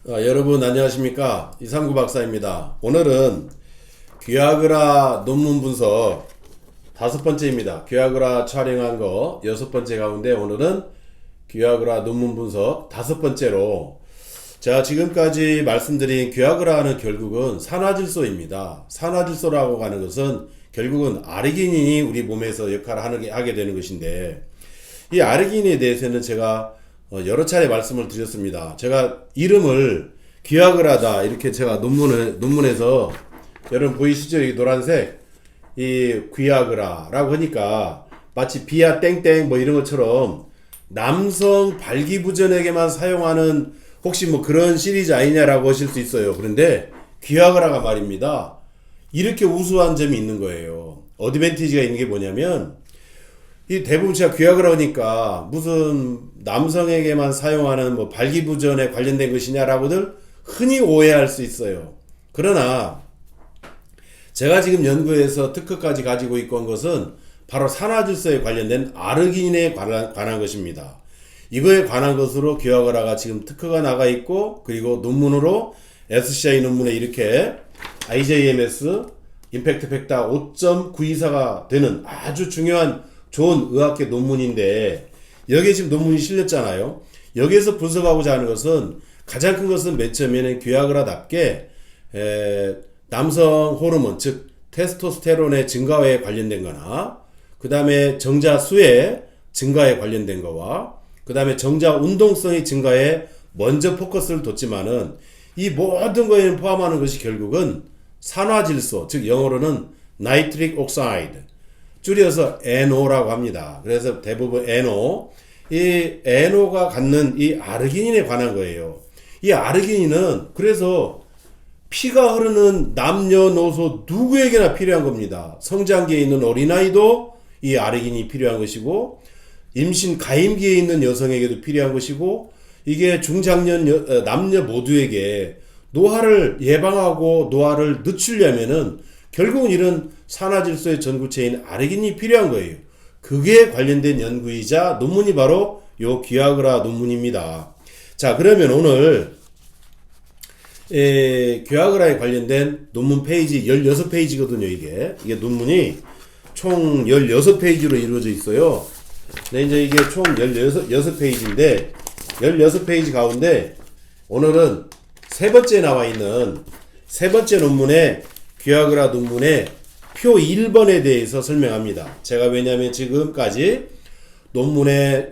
여러분 안녕하십니까, 이상구 박사입니다. 오늘은 귀하그라 논문 분석 5번째입니다. 귀하그라 촬영한 거 6번째 가운데 오늘은 귀하그라 논문 분석 5번째로, 제가 지금까지 말씀드린 귀하그라는 결국은 산화질소입니다. 산화질소라고 하는 것은 결국은 아르기닌이 우리 몸에서 역할을 하게 되는 것인데, 이 아르기닌에 대해서는 제가 여러 차례 말씀을 드렸습니다. 제가 이름을 귀하그라다 이렇게 제가 논문에서, 여러분 보이시죠? 이 노란색, 이 귀하그라라고 하니까 마치 비아 땡땡 뭐 이런 것처럼 남성 발기부전에게만 사용하는 혹시 뭐 그런 시리즈 아니냐라고 하실 수 있어요. 그런데 귀하그라가 말입니다, 이렇게 우수한 점이 있는 거예요. 어드밴티지가 있는 게 뭐냐면, 이 대부분 제가 귀하그라 하니까 무슨 남성에게만 사용하는 뭐 발기부전에 관련된 것이냐라고들 흔히 오해할 수 있어요. 그러나 제가 지금 연구해서 특허까지 가지고 있고 한 것은 바로 산화질소에 관련된 아르기닌에 관한 것입니다. 이거에 관한 것으로 귀하그라가 지금 특허가 나가 있고, 그리고 논문으로 SCI 논문에 이렇게 IJMS 임팩트 팩터 5.924가 되는 아주 중요한 좋은 의학계 논문인데, 여기에 지금 논문이 실렸잖아요. 여기에서 분석하고자 하는 것은, 가장 큰 것은 맨 처음에는 귀하그라답게 남성 호르몬, 즉 테스토스테론의 증가에 관련된 거나, 그 다음에 정자수의 증가에 관련된 거와, 그 다음에 정자 운동성의 증가에 먼저 포커스를 뒀지만은, 이 모든 거에는 포함하는 것이 결국은 산화질소, 즉 영어로는 나이트릭 옥사이드, 줄여서 NO라고 합니다. 그래서 대부분 NO, 이 NO가 갖는 이 아르기닌에 관한 거예요. 이 아르기닌은 그래서 피가 흐르는 남녀노소 누구에게나 필요한 겁니다. 성장기에 있는 어린아이도 이 아르기닌이 필요한 것이고, 임신 가임기에 있는 여성에게도 필요한 것이고, 이게 중장년 남녀 모두에게 노화를 예방하고 노화를 늦추려면은 결국은 이런 산화질소의 전구체인 아르기닌이 필요한 거예요. 그게 관련된 연구이자 논문이 바로 요 귀하그라 논문입니다. 자, 그러면 오늘 귀하그라에 관련된 논문 페이지 16페이지거든요. 이게 논문이 총 16페이지로 이루어져 있어요. 네, 이제 이게 총 16페이지인데 16페이지 가운데 오늘은 세 번째 나와 있는 세 번째 논문의 귀하그라 논문의 표 1번에 대해서 설명합니다. 제가 왜냐하면 지금까지 논문의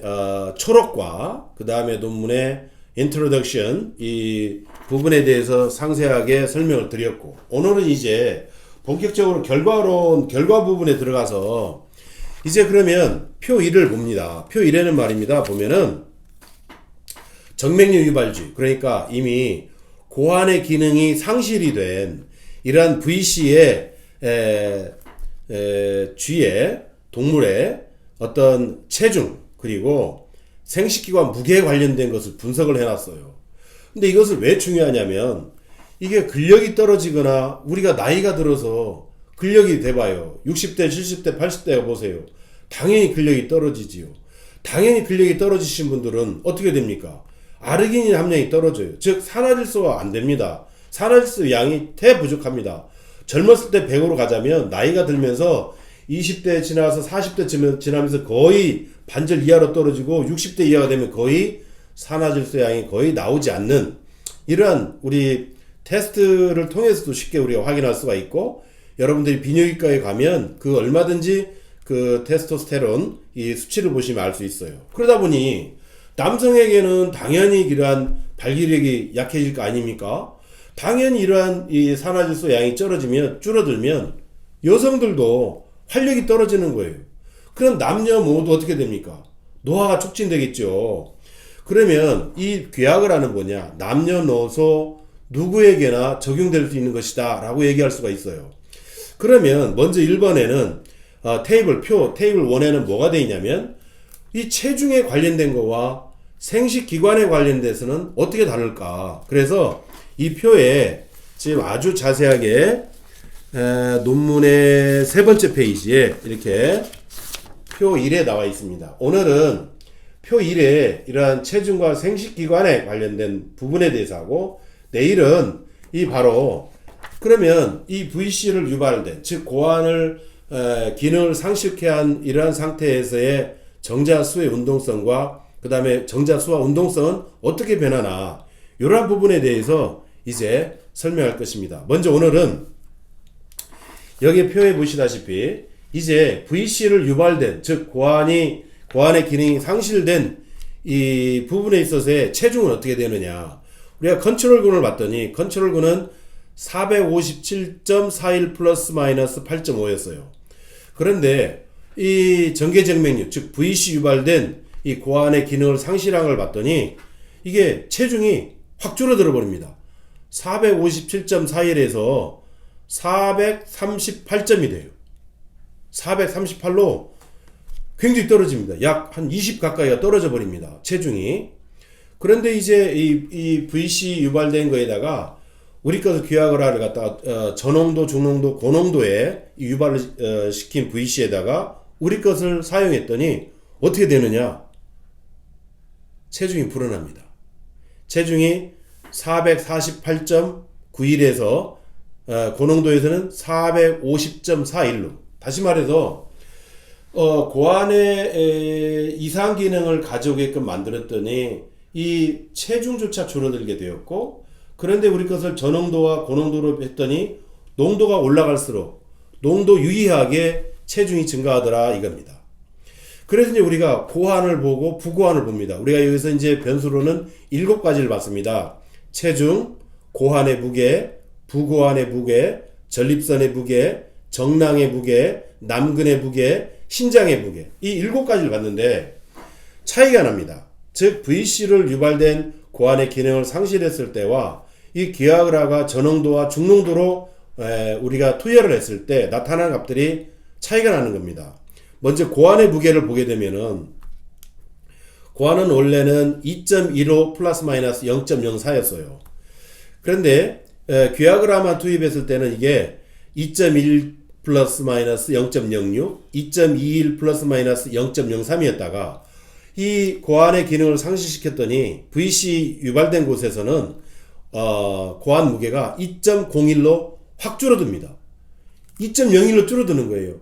초록과 그 다음에 논문의 introduction 이 부분에 대해서 상세하게 설명을 드렸고, 오늘은 이제 본격적으로 결과 부분에 들어가서 이제 그러면 표 1을 봅니다. 표 1에는 말입니다, 보면은 정맥류 유발주, 그러니까 이미 고환의 기능이 상실이 된 이러한 VC의 쥐의 동물의 어떤 체중, 그리고 생식기관 무게에 관련된 것을 분석을 해놨어요. 근데 이것을 왜 중요하냐면, 이게 근력이 떨어지거나 우리가 나이가 들어서 근력이 돼봐요. 60대, 70대, 80대 보세요. 당연히 근력이 떨어지지요. 당연히 근력이 떨어지신 분들은 어떻게 됩니까? 아르기닌 함량이 떨어져요. 즉 산화질소가 안 됩니다. 산화질소 양이 부족합니다. 젊었을 때 100으로 가자면 나이가 들면서 20대 지나서 40대 지나면서 거의 반절 이하로 떨어지고, 60대 이하가 되면 거의 산화질소 양이 거의 나오지 않는, 이러한 우리 테스트를 통해서도 쉽게 우리가 확인할 수가 있고, 여러분들이 비뇨기과에 가면 그 얼마든지 그 테스토스테론 이 수치를 보시면 알 수 있어요. 그러다 보니 남성에게는 당연히 이러한 발기력이 약해질 거 아닙니까? 당연히 이러한 이 산화질소 양이 줄어들면 여성들도 활력이 떨어지는 거예요. 그럼 남녀 모두 어떻게 됩니까? 노화가 촉진되겠죠. 그러면 이 귀하그라는 뭐냐? 남녀노소 누구에게나 적용될 수 있는 것이다 라고 얘기할 수가 있어요. 그러면 먼저 1번에는 테이블 1에는 뭐가 되어 있냐면, 이 체중에 관련된 거와 생식기관에 관련돼서는 어떻게 다를까? 그래서 이 표에 지금 아주 자세하게 논문의 세 번째 페이지에 이렇게 표 1에 나와 있습니다. 오늘은 표 1에 이러한 체중과 생식기관에 관련된 부분에 대해서 하고, 내일은 이 바로 그러면 이 VC를 유발된, 즉 고환을 기능을 상실케 한 이러한 상태에서의 정자수의 운동성과 그 다음에 정자수와 운동성은 어떻게 변하나, 이러한 부분에 대해서 이제 설명할 것입니다. 먼저 오늘은 여기 표에 보시다시피 이제 VC를 유발된, 즉 고환의 기능이 상실된 이 부분에 있어서의 체중은 어떻게 되느냐. 우리가 컨트롤군을 봤더니 컨트롤군은 457.41 플러스 마이너스 8.5였어요. 그런데 이 전개정맥류, 즉 VC 유발된 이 고환의 기능을 상실한 걸 봤더니 이게 체중이 확 줄어들어 버립니다. 457.41에서 438점이 돼요. 438로 굉장히 떨어집니다. 약 한 20 가까이가 떨어져 버립니다. 체중이. 그런데 이제 이 VC 유발된 거에다가 우리 것을 귀하거라를 갖다가 저농도, 중농도, 고농도에 유발을 시킨 VC에다가 우리 것을 사용했더니 어떻게 되느냐? 체중이 불어납니다. 체중이 448.91에서 고농도에서는 450.41로, 다시 말해서 고환의 이상 기능을 가져오게끔 만들었더니 이 체중조차 줄어들게 되었고, 그런데 우리 것을 저농도와 고농도로 했더니 농도가 올라갈수록 농도 유의하게 체중이 증가하더라 이겁니다. 그래서 이제 우리가 고환을 보고 부고환을 봅니다. 우리가 여기서 이제 변수로는 7가지를 봤습니다. 체중, 고환의 무게, 부고환의 무게, 전립선의 무게, 정낭의 무게, 남근의 무게, 신장의 무게, 이 7가지를 봤는데 차이가 납니다. 즉 VC를 유발된 고환의 기능을 상실했을 때와 이 기아그라가 저농도와 중농도로 우리가 투여를 했을 때 나타나는 값들이 차이가 나는 겁니다. 먼저 고환의 무게를 보게 되면은 고환은 원래는 2.15 플러스 마이너스 0.04였어요. 그런데 귀아그라만 투입했을 때는 이게 2.1 플러스 마이너스 0.06, 2.21 플러스 마이너스 0.03이었다가 이 고환의 기능을 상실시켰더니 VC 유발된 곳에서는 고환 무게가 2.01로 확 줄어듭니다. 2.01로 줄어드는 거예요.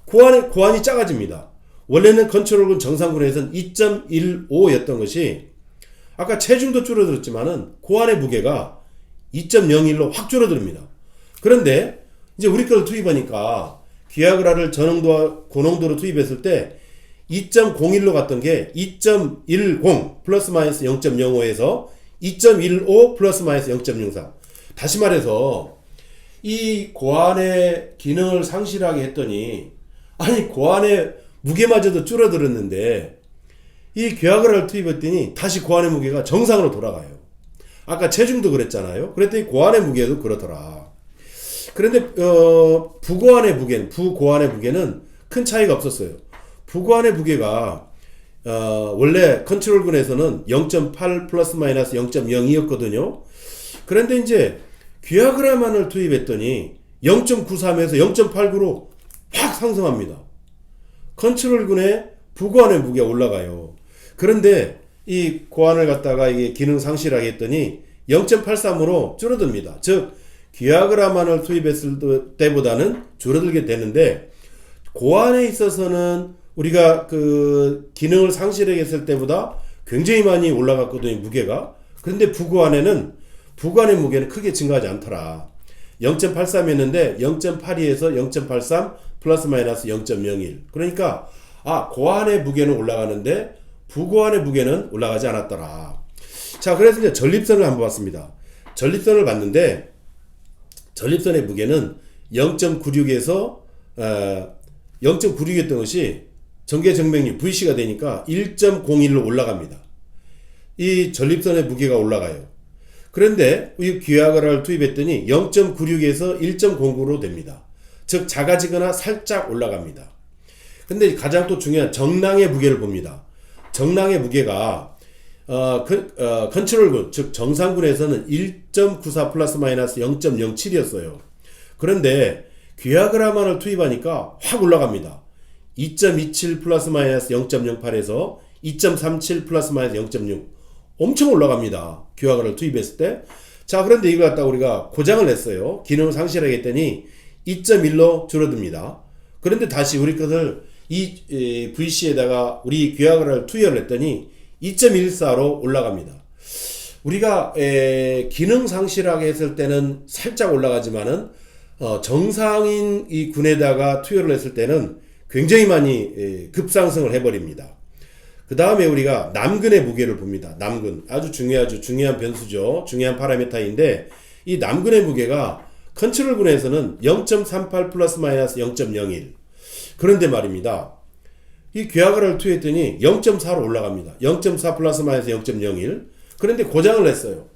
고환이 작아집니다. 원래는 컨트롤군 정상군에서는 2.15였던 것이 아까 체중도 줄어들었지만은 고환의 무게가 2.01로 확 줄어듭니다. 그런데 이제 우리 거를 투입하니까 기아그라를 저농도와 고농도로 투입했을 때 2.01로 갔던 게 2.10 플러스 마이너스 0.05에서 2.15 플러스 마이너스 0.03. 다시 말해서 이 고환의 기능을 상실하게 했더니 아니 고환의 무게마저도 줄어들었는데 이 기아그라를 투입했더니 다시 고환의 무게가 정상으로 돌아가요. 아까 체중도 그랬잖아요. 그랬더니 고환의 무게도 그렇더라. 그런데 부고환의 무게는 큰 차이가 없었어요. 부고환의 무게가 원래 컨트롤군에서는 0.8 플러스 마이너스 0.02였거든요. 그런데 이제 귀아그라만을 투입했더니 0.93에서 0.89로 확 상승합니다. 컨트롤군의 부고환의 무게가 올라가요. 그런데 이 고환을 갖다가 이게 기능 상실하게 했더니 0.83으로 줄어듭니다. 즉 귀아그라만을 투입했을 때보다는 줄어들게 되는데 고환에 있어서는 우리가 그 기능을 상실하게 했을 때보다 굉장히 많이 올라갔거든요, 무게가. 그런데 부고환의 무게는 크게 증가하지 않더라. 0.83이었는데 0.82에서 0.83 플러스 마이너스 0.01. 그러니까 고환의 무게는 올라가는데 부고환의 무게는 올라가지 않았더라. 자, 그래서 이제 전립선을 한번 봤습니다. 전립선을 봤는데 전립선의 무게는 0.96에서 0.96이었던 것이 전개정맥류 VC가 되니까 1.01로 올라갑니다. 이 전립선의 무게가 올라가요. 그런데 이 귀아그라를 투입했더니 0.96에서 1.09로 됩니다. 즉 작아지거나 살짝 올라갑니다. 근데 가장 또 중요한 정낭의 무게를 봅니다. 정낭의 무게가 컨트롤군, 즉 정상군에서는 1.94 플러스 마이너스 0.07이었어요. 그런데 귀아그라만을 투입하니까 확 올라갑니다. 2.27 플러스 마이너스 0.08에서 2.37 플러스 마이너스 0.6 엄청 올라갑니다. 기화그라를 투입했을 때. 자, 그런데 이거 갖다 우리가 고장을 냈어요. 기능을 상실하게 했더니 2.1로 줄어듭니다. 그런데 다시 우리 것을 이 VC에다가 우리 기화그라를 투여를 했더니 2.14로 올라갑니다. 우리가 기능 상실하게 했을 때는 살짝 올라가지만은 정상인 이 군에다가 투여를 했을 때는 굉장히 많이 급상승을 해버립니다. 그 다음에 우리가 남근의 무게를 봅니다. 남근 아주 중요한 변수죠. 중요한 파라미터인데 이 남근의 무게가 컨트롤 군에서는 0.38 플러스 마이너스 0.01 그런데 말입니다. 이 기화그라를 투여했더니 0.4로 올라갑니다. 0.4 플러스 마이너스 0.01 그런데 고장을 냈어요.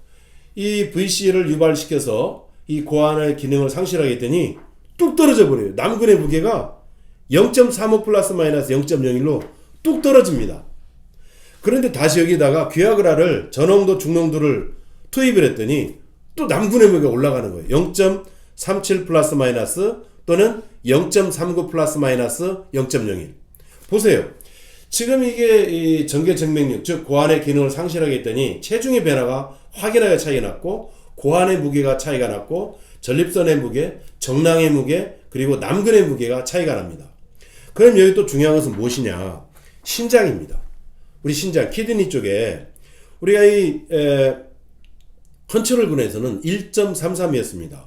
이 VC를 유발시켜서 이 고안의 기능을 상실하게 했더니 뚝 떨어져 버려요. 남근의 무게가 0.35 플러스 마이너스 0.01로 뚝 떨어집니다. 그런데 다시 여기다가 기화그라를 저농도 중농도를 투입을 했더니 또 남근의 무게가 올라가는 거예요. 0.37 플러스 마이너스 또는 0.39 플러스 마이너스 0.01 보세요. 지금 이게 이 전개정맥력 즉 고안의 기능을 상실하게 했더니 체중의 변화가 확연하게 차이가 났고 고안의 무게가 차이가 났고 전립선의 무게, 정낭의 무게 그리고 남근의 무게가 차이가 납니다. 그럼 여기 또 중요한 것은 무엇이냐? 신장입니다. 우리 신장, 키드니 쪽에 우리가 이 컨트롤 군에서는 1.33이었습니다.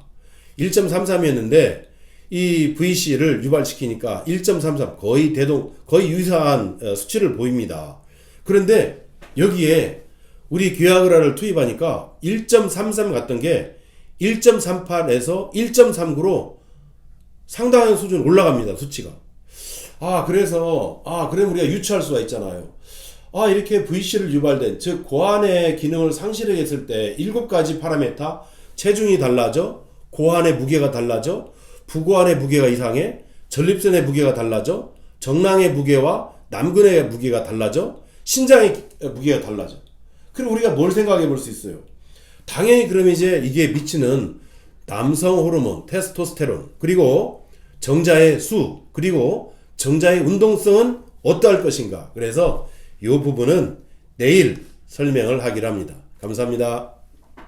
1.33이었는데 이 VC를 유발시키니까 1.33 거의 유사한 수치를 보입니다. 그런데 여기에 우리 기화그라를 투입하니까 1.33 같던 게 1.38에서 1.39로 상당한 수준 올라갑니다. 수치가. 그럼 우리가 유추할 수가 있잖아요. 이렇게 VC를 유발된 즉 고안의 기능을 상실하게 했을 때 7가지 파라미터 체중이 달라져 고안의 무게가 달라져 부고안의 무게가 이상해 전립선의 무게가 달라져 정낭의 무게와 남근의 무게가 달라져 신장의 무게가 달라져. 그럼 우리가 뭘 생각해 볼 수 있어요? 당연히 그러면 이제 이게 미치는 남성 호르몬 테스토스테론 그리고 정자의 수 그리고 정자의 운동성은 어떠할 것인가. 그래서 이 부분은 내일 설명을 하기로 합니다. 감사합니다.